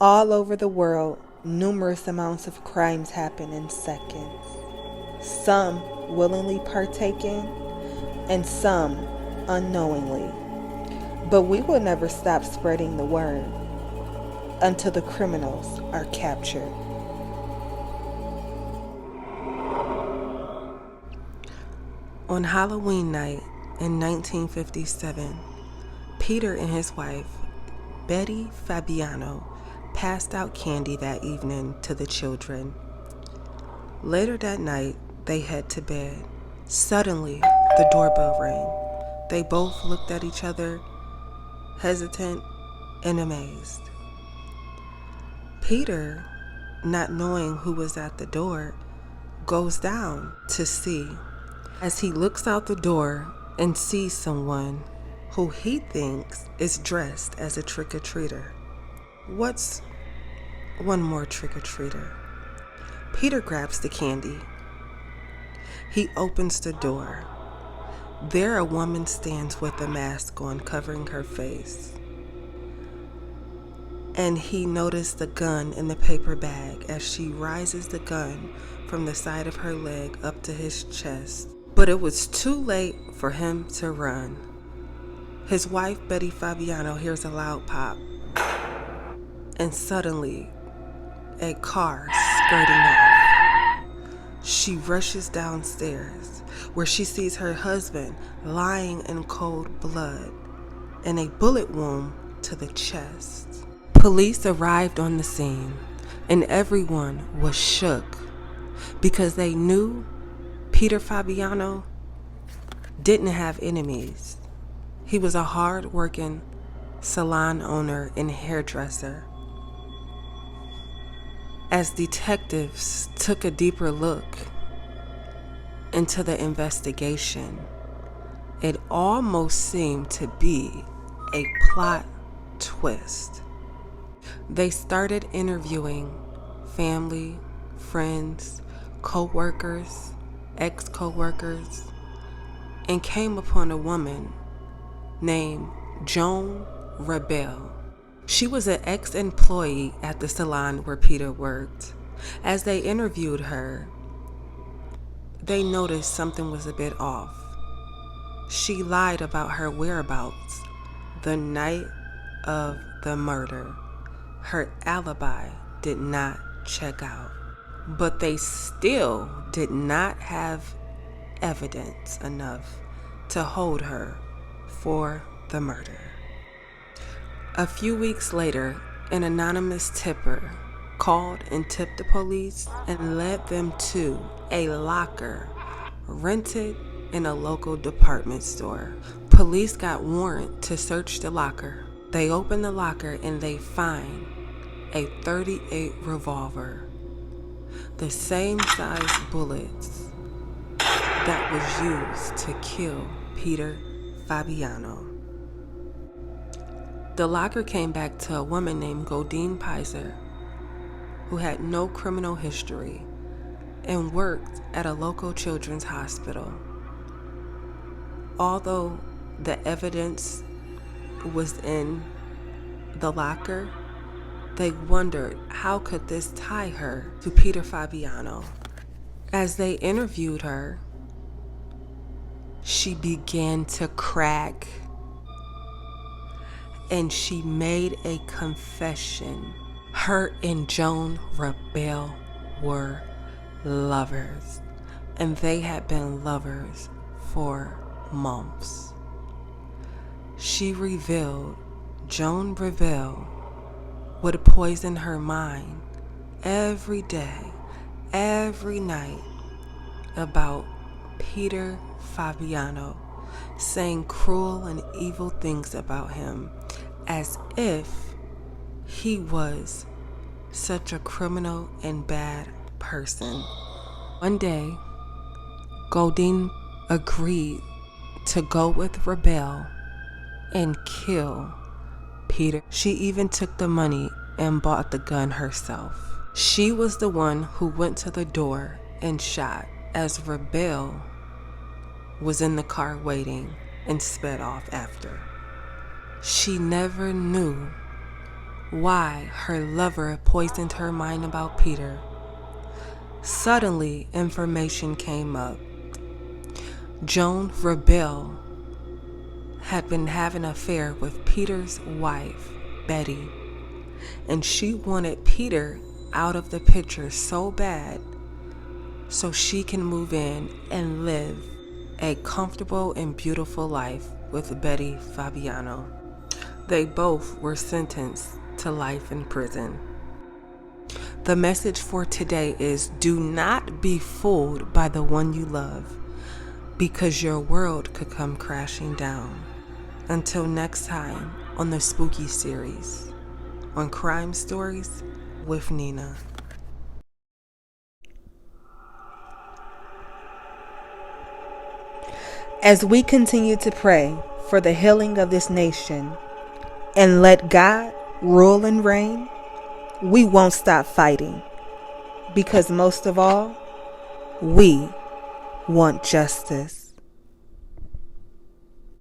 All over the world, numerous amounts of crimes happen in seconds. Some willingly partaking and some unknowingly. But we will never stop spreading the word until the criminals are captured. On Halloween night in 1957, Peter and his wife, Betty Fabiano, passed out candy that evening to the children. Later that night, they head to bed. Suddenly, the doorbell rang. They both looked at each other, hesitant and amazed. Peter, not knowing who was at the door, goes down to see. As he looks out the door and sees someone who he thinks is dressed as a trick-or-treater. What's one more trick-or-treater? Peter grabs the candy. He opens the door. There a woman stands with a mask on, covering her face. And he noticed the gun in the paper bag as she rises the gun from the side of her leg up to his chest. But it was too late for him to run. His wife, Betty Fabiano, hears a loud pop. And suddenly, a car skirting off. She rushes downstairs, where she sees her husband lying in cold blood and a bullet wound to the chest. Police arrived on the scene, and everyone was shook because they knew Peter Fabiano didn't have enemies. He was a hard-working salon owner and hairdresser. As detectives took a deeper look into the investigation, it almost seemed to be a plot twist. They started interviewing family, friends, co-workers, ex-co-workers, and came upon a woman named Joan Rebel. She was an ex-employee at the salon where Peter worked. As they interviewed her, they noticed something was a bit off. She lied about her whereabouts the night of the murder. Her alibi did not check out. But they still did not have evidence enough to hold her for the murder. A few weeks later, an anonymous tipper called and tipped the police and led them to a locker rented in a local department store. Police got warrant to search the locker. They open the locker and they find a .38 revolver, the same size bullets that was used to kill Peter Fabiano. The locker came back to a woman named Godine Pizer, who had no criminal history and worked at a local children's hospital. Although the evidence was in the locker, they wondered how could this tie her to Peter Fabiano. As they interviewed her, she began to crack and she made a confession. Her and Joan Rebel were lovers, and they had been lovers for months. She revealed Joan Rebel would poison her mind every day, every night about Peter Fabiano, saying cruel and evil things about him as if he was such a criminal and bad person. One day, Godine agreed to go with Rebel and kill Peter. She even took the money and bought the gun herself. She was the one who went to the door and shot as Rebel was in the car waiting and sped off after. She never knew why her lover poisoned her mind about Peter. Suddenly, information came up. Joan Rebel had been having an affair with Peter's wife, Betty, and she wanted Peter out of the picture so bad so she can move in and live a comfortable and beautiful life with Betty Fabiano. They both were sentenced to life in prison. The message for today is do not be fooled by the one you love, because your world could come crashing down. Until next time on the Spooky Series on Crime Stories with Nina. As we continue to pray for the healing of this nation and let God rule and reign, we won't stop fighting, because most of all, we want justice.